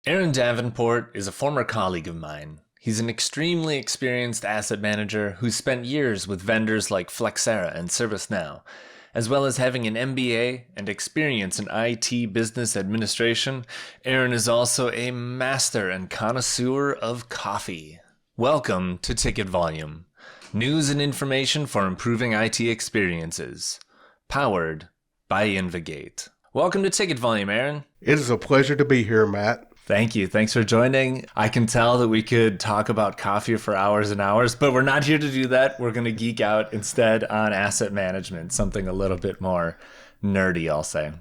Aaron Davenport is a former colleague of mine. He's an extremely experienced asset manager who's spent years with vendors like Flexera and ServiceNow. As well as having an MBA and experience in IT business administration, Aaron is also a master and connoisseur of coffee. Welcome to Ticket Volume, news and information for improving IT experiences. Powered by InvGate. Welcome to Ticket Volume, Aaron. It is a pleasure to be here, Matt. Thank you. Thanks for joining. I can tell that we could talk about coffee for hours and hours, but we're not here to do that. We're going to geek out instead on asset management, something a little bit more nerdy, I'll say.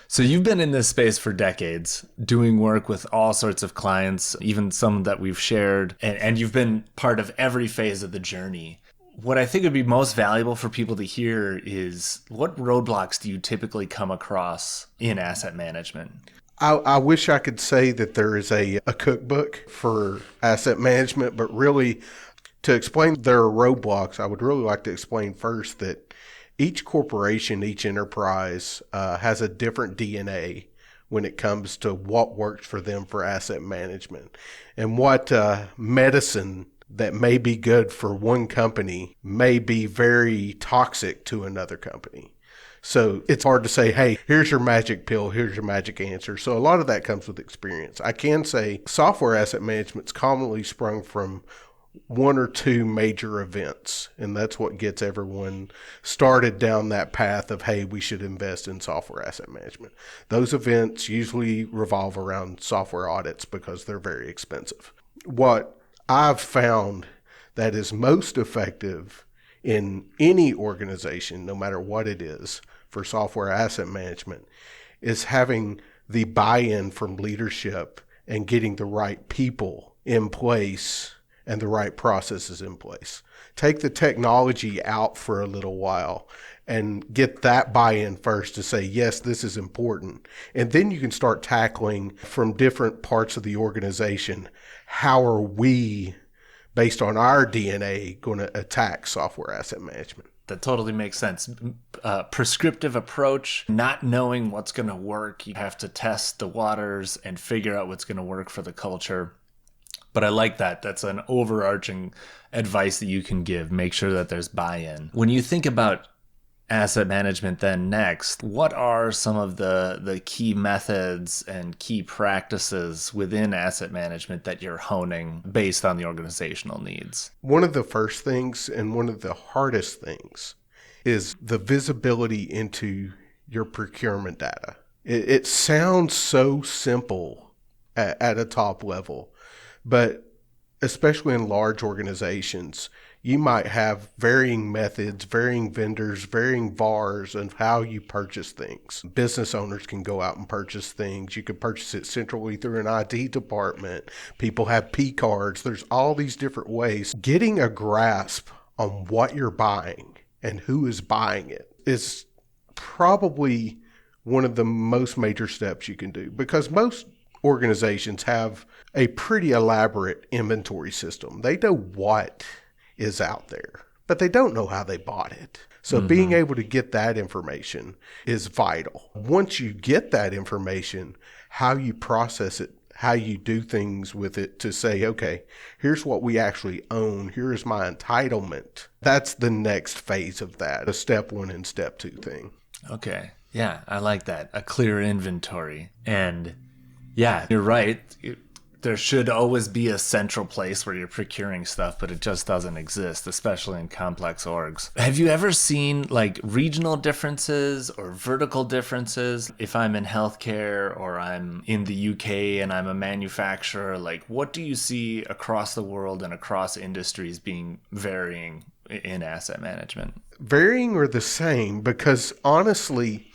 So you've been in this space for decades, doing work with all sorts of clients, even some that we've shared, and you've been part of every phase of the journey. What I think would be most valuable for people to hear is, what roadblocks do you typically come across in asset management? I wish I could say that there is a cookbook for asset management, but really to explain there are roadblocks, I would really like to explain first that each corporation, each enterprise has a different DNA when it comes to what works for them for asset management. And what medicine that may be good for one company may be very toxic to another company. So it's hard to say, hey, here's your magic pill, here's your magic answer. So a lot of that comes with experience. I can say software asset management's commonly sprung from one or two major events, and that's what gets everyone started down that path of, hey, we should invest in software asset management. Those events usually revolve around software audits because they're very expensive. What I've found that is most effective in any organization, no matter what it is, for software asset management, is having the buy-in from leadership and getting the right people in place and the right processes in place. Take the technology out for a little while and get that buy-in first to say, yes, this is important. And then you can start tackling from different parts of the organization, how are we, based on our DNA, going to attack software asset management? That totally makes sense. Prescriptive approach, not knowing what's going to work. You have to test the waters and figure out what's going to work for the culture. But I like that. That's an overarching advice that you can give. Make sure that there's buy-in. When you think about asset management then next, what are some of the key methods and key practices within asset management that you're honing based on the organizational needs? One of the first things and one of the hardest things is the visibility into your procurement data. It sounds so simple at a top level, but especially in large organizations, you might have varying methods, varying vendors, varying VARs of how you purchase things. Business owners can go out and purchase things. You can purchase it centrally through an IT department. People have P cards. There's all these different ways. Getting a grasp on what you're buying and who is buying it is probably one of the most major steps you can do, because most organizations have a pretty elaborate inventory system. They know what is out there, but they don't know how they bought it. So being able to get that information is vital. Once you get that information, how you process it, how you do things with it to say, okay, here's what we actually own, here's my entitlement. That's the next phase of that, a step one and step two thing. Okay. Yeah, I like that. A clear inventory. And yeah, you're right. There should always be a central place where you're procuring stuff, but it just doesn't exist, especially in complex orgs. Have you ever seen like regional differences or vertical differences? If I'm in healthcare or I'm in the UK and I'm a manufacturer, like what do you see across the world and across industries being varying in asset management? Varying or the same, because honestly,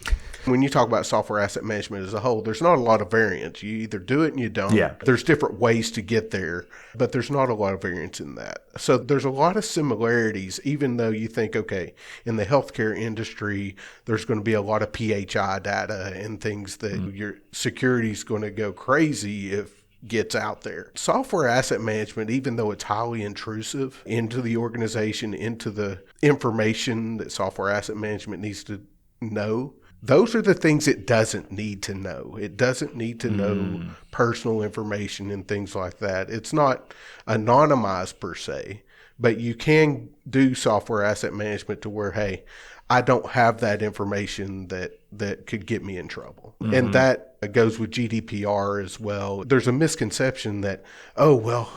when you talk about software asset management as a whole, there's not a lot of variance. You either do it and you don't. Yeah. There's different ways to get there, but there's not a lot of variance in that. So there's a lot of similarities, even though you think, okay, in the healthcare industry, there's going to be a lot of PHI data and things that your security is going to go crazy if gets out there. Software asset management, even though it's highly intrusive into the organization, into the information that software asset management needs to know, Those are the things it doesn't need to know. It doesn't need to know personal information and things like that. It's not anonymized per se, but you can do software asset management to where, hey, I don't have that information that could get me in trouble. And that goes with GDPR as well. There's a misconception that, oh, well,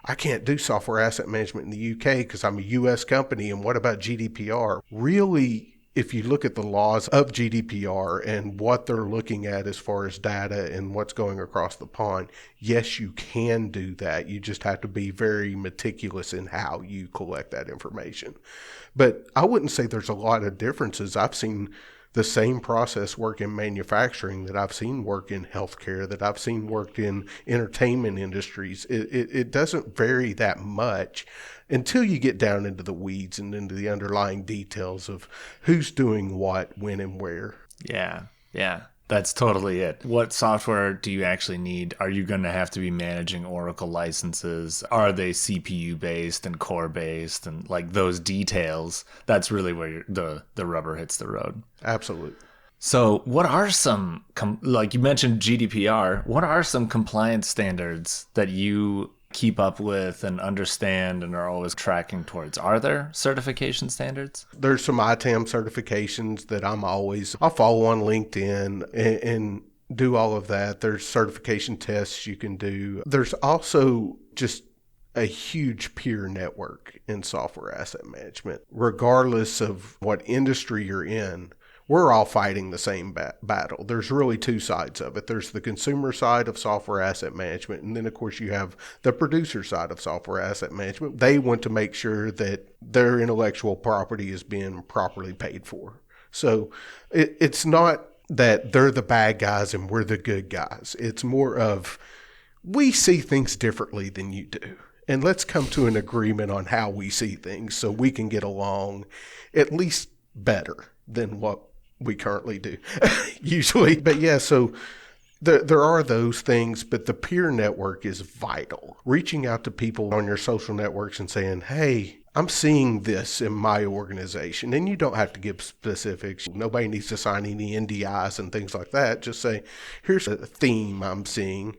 I can't do software asset management in the UK because I'm a US company. And what about GDPR? Really, if you look at the laws of GDPR and what they're looking at as far as data and what's going across the pond, yes, you can do that. You just have to be very meticulous in how you collect that information. But I wouldn't say there's a lot of differences. I've seen the same process work in manufacturing that I've seen work in healthcare, that I've seen work in entertainment industries. It doesn't vary that much until you get down into the weeds and into the underlying details of who's doing what, when, and where. Yeah. That's totally it. What software do you actually need? Are you going to have to be managing Oracle licenses? Are they CPU based and core based? And like those details, that's really where the rubber hits the road. Absolutely. So what are some, like you mentioned GDPR, what are some compliance standards that you keep up with and understand and are always tracking towards? Are there certification standards? There's some ITAM certifications that I'll follow on LinkedIn and do all of that. There's certification tests you can do. There's also just a huge peer network in software asset management. Regardless of what industry you're in, we're all fighting the same battle. There's really two sides of it. There's the consumer side of software asset management, and then, of course, you have the producer side of software asset management. They want to make sure that their intellectual property is being properly paid for. So it's not that they're the bad guys and we're the good guys. It's more of we see things differently than you do. And let's come to an agreement on how we see things so we can get along at least better than what we currently do usually. But yeah, so there are those things, but the peer network is vital. Reaching out to people on your social networks and saying, hey, I'm seeing this in my organization. And you don't have to give specifics. Nobody needs to sign any NDIs and things like that. Just say, here's a theme I'm seeing.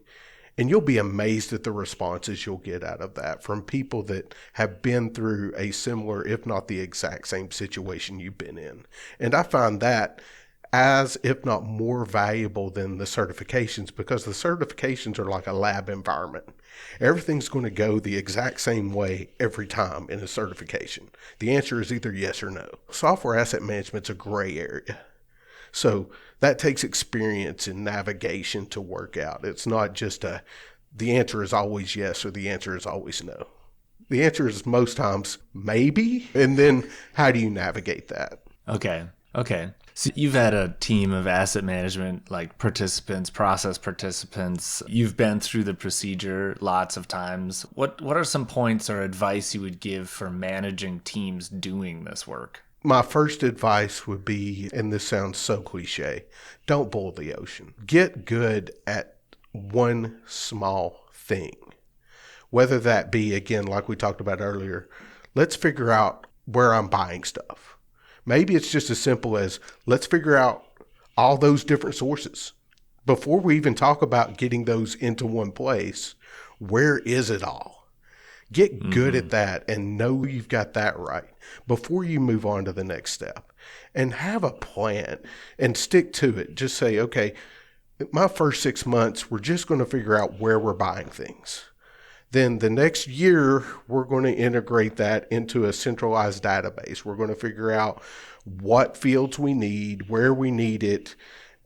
And you'll be amazed at the responses you'll get out of that from people that have been through a similar, if not the exact same situation you've been in. And I find that as, if not more valuable than the certifications, because the certifications are like a lab environment. Everything's going to go the exact same way every time in a certification. The answer is either yes or no. Software asset management's a gray area. So that takes experience and navigation to work out. It's not just the answer is always yes or the answer is always no. The answer is most times maybe, and then how do you navigate that? Okay. So you've had a team of asset management, like participants, process participants. You've been through the procedure lots of times. What are some points or advice you would give for managing teams doing this work? My first advice would be, and this sounds so cliche, don't boil the ocean. Get good at one small thing. Whether that be, again, like we talked about earlier, let's figure out where I'm buying stuff. Maybe it's just as simple as let's figure out all those different sources. Before we even talk about getting those into one place, where is it all? Get good at that and know you've got that right before you move on to the next step. And have a plan and stick to it. Just say, okay, my first 6 months, we're just going to figure out where we're buying things. Then the next year, we're going to integrate that into a centralized database. We're going to figure out what fields we need, where we need it,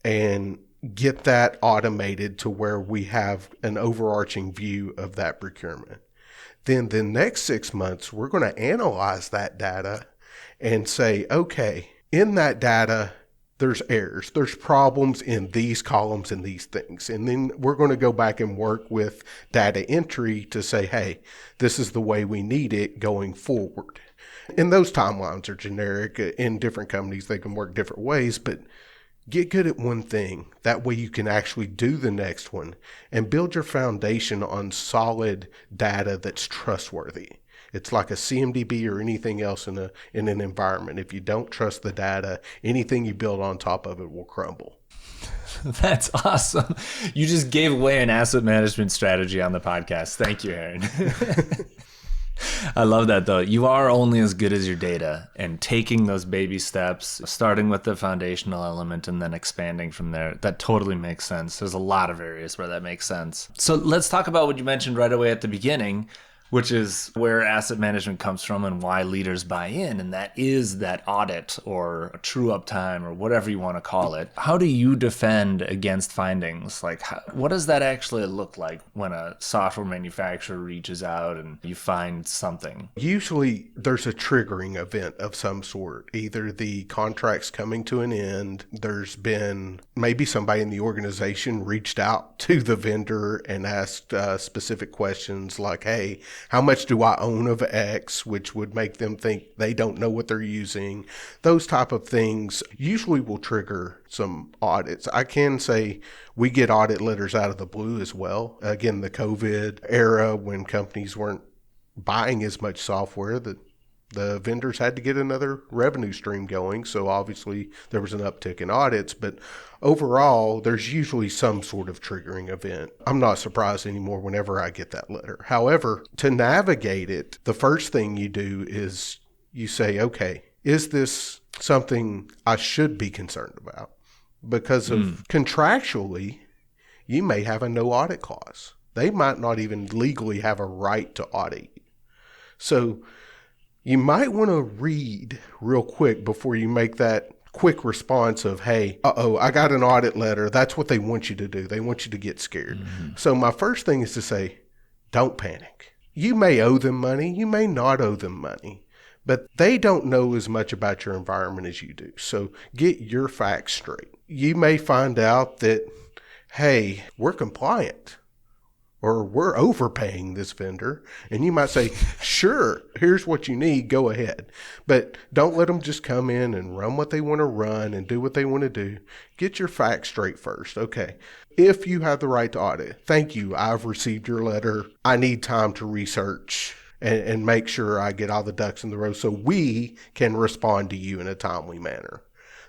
and get that automated to where we have an overarching view of that procurement. Then the next 6 months, we're going to analyze that data and say, okay, in that data, there's errors, there's problems in these columns and these things. And then we're going to go back and work with data entry to say, hey, this is the way we need it going forward. And those timelines are generic. In different companies, they can work different ways, but get good at one thing. That way you can actually do the next one and build your foundation on solid data that's trustworthy. It's like a CMDB or anything else in an environment. If you don't trust the data, anything you build on top of it will crumble. That's awesome. You just gave away an asset management strategy on the podcast. Thank you, Aaron. I love that, though. You are only as good as your data, and taking those baby steps, starting with the foundational element and then expanding from there, that totally makes sense. There's a lot of areas where that makes sense. So let's talk about what you mentioned right away at the beginning, which is where asset management comes from and why leaders buy in. And that is that audit or a true uptime or whatever you want to call it. How do you defend against findings? Like, what does that actually look like when a software manufacturer reaches out and you find something? Usually there's a triggering event of some sort. Either the contract's coming to an end, there's been maybe somebody in the organization reached out to the vendor and asked specific questions like, hey, how much do I own of X, which would make them think they don't know what they're using. Those type of things usually will trigger some audits. I can say we get audit letters out of the blue as well. Again, the COVID era when companies weren't buying as much software, the vendors had to get another revenue stream going. So obviously there was an uptick in audits, but overall there's usually some sort of triggering event. I'm not surprised anymore whenever I get that letter. However, to navigate it, the first thing you do is you say, okay, is this something I should be concerned about? Because of contractually, you may have a no audit clause. They might not even legally have a right to audit you. So you might want to read real quick before you make that quick response of, hey, I got an audit letter. That's what they want you to do. They want you to get scared. So my first thing is to say, don't panic. You may owe them money. You may not owe them money. But they don't know as much about your environment as you do. So get your facts straight. You may find out that, hey, we're compliant, or we're overpaying this vendor. And you might say, sure, here's what you need, go ahead. But don't let them just come in and run what they want to run and do what they want to do. Get your facts straight first. Okay, if you have the right to audit, thank you, I've received your letter. I need time to research and make sure I get all the ducks in the row so we can respond to you in a timely manner.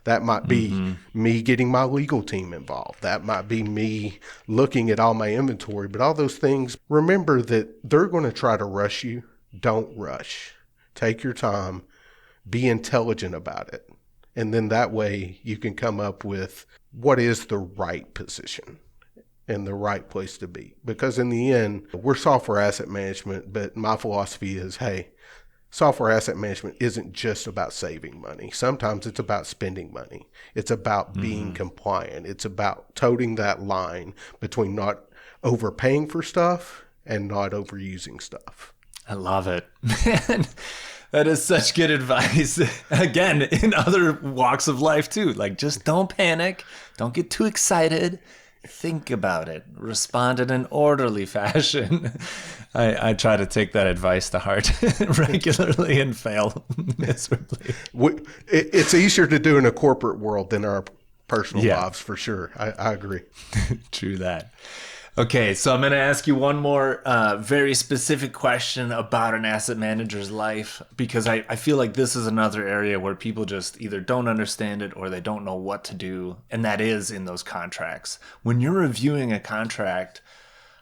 That might be me getting my legal team involved. That might be me looking at all my inventory. But all those things, remember that they're going to try to rush you. Don't rush. Take your time. Be intelligent about it. And then that way you can come up with what is the right position and the right place to be. Because in the end, we're software asset management, but my philosophy is, hey, software asset management isn't just about saving money. Sometimes it's about spending money. It's about being compliant. It's about toting that line between not overpaying for stuff and not overusing stuff. I love it. Man, that is such good advice. Again, in other walks of life too. Like, just don't panic. Don't get too excited. Think about it. Respond in an orderly fashion. I try to take that advice to heart regularly and fail miserably. It's easier to do in a corporate world than our personal lives, for sure. I agree. True that. Okay, so I'm going to ask you one more very specific question about an asset manager's life, because I feel like this is another area where people just either don't understand it or they don't know what to do, and that is in those contracts. When you're reviewing a contract,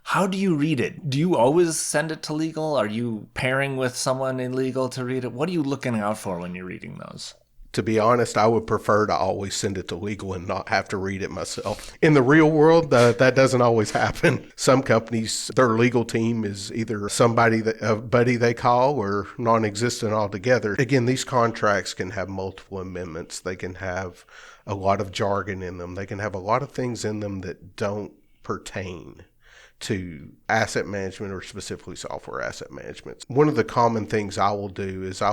how do you read it? Do you always send it to legal? Are you pairing with someone in legal to read it? What are you looking out for when you're reading those? To be honest, I would prefer to always send it to legal and not have to read it myself. In the real world, that doesn't always happen. Some companies, their legal team is either somebody, a buddy they call, or non-existent altogether. Again, these contracts can have multiple amendments. They can have a lot of jargon in them. They can have a lot of things in them that don't pertain to asset management or specifically software asset management. One of the common things I will do is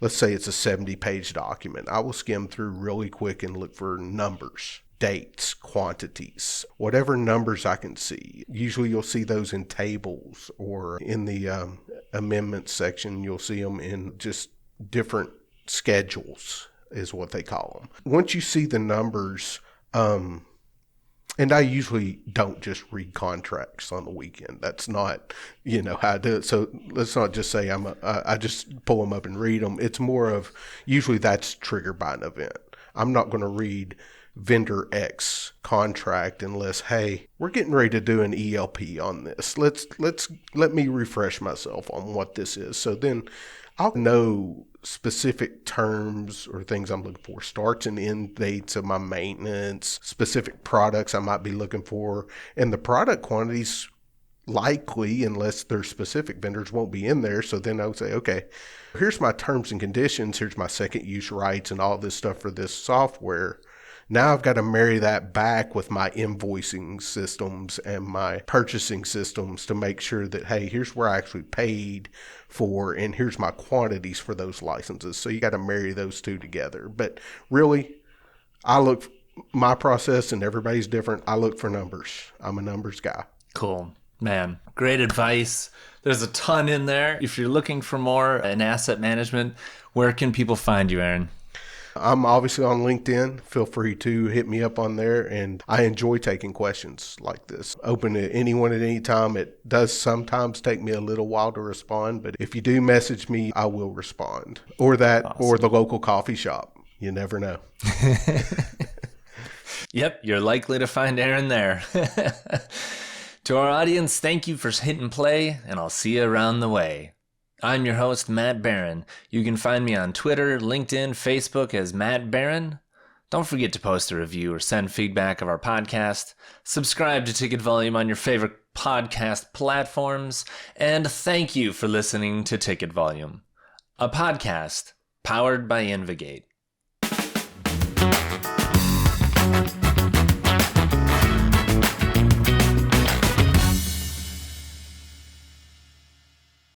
let's say it's a 70-page document. I will skim through really quick and look for numbers, dates, quantities, whatever numbers I can see. Usually you'll see those in tables, or in the amendments section, you'll see them in just different schedules is what they call them. Once you see the numbers, And I usually don't just read contracts on the weekend. That's not, how I do it. So let's not just say I just pull them up and read them. It's more of, usually that's triggered by an event. I'm not going to read vendor X contract unless, hey, we're getting ready to do an ELP on this. Let me refresh myself on what this is. So then I'll know specific terms or things I'm looking for, starts and end dates of my maintenance, specific products I might be looking for, and the product quantities likely, unless they're specific vendors, won't be in there. So then I would say, okay, here's my terms and conditions, here's my second use rights and all this stuff for this software. Now I've got to marry that back with my invoicing systems and my purchasing systems to make sure that, hey, here's where I actually paid for, and here's my quantities for those licenses. So you got to marry those two together. But really, my process, and everybody's different, I look for numbers. I'm a numbers guy. Cool. Man, great advice. There's a ton in there. If you're looking for more in asset management, where can people find you, Aaron? I'm obviously on LinkedIn. Feel free to hit me up on there, and I enjoy taking questions like this. Open to anyone at any time. It does sometimes take me a little while to respond, but if you do message me, I will respond. Or that, awesome. Or the local coffee shop. You never know. Yep, you're likely to find Aaron there. To our audience, thank you for hitting play, and I'll see you around the way. I'm your host, Matt Barron. You can find me on Twitter, LinkedIn, Facebook as Matt Barron. Don't forget to post a review or send feedback of our podcast. Subscribe to Ticket Volume on your favorite podcast platforms. And thank you for listening to Ticket Volume, a podcast powered by InvGate.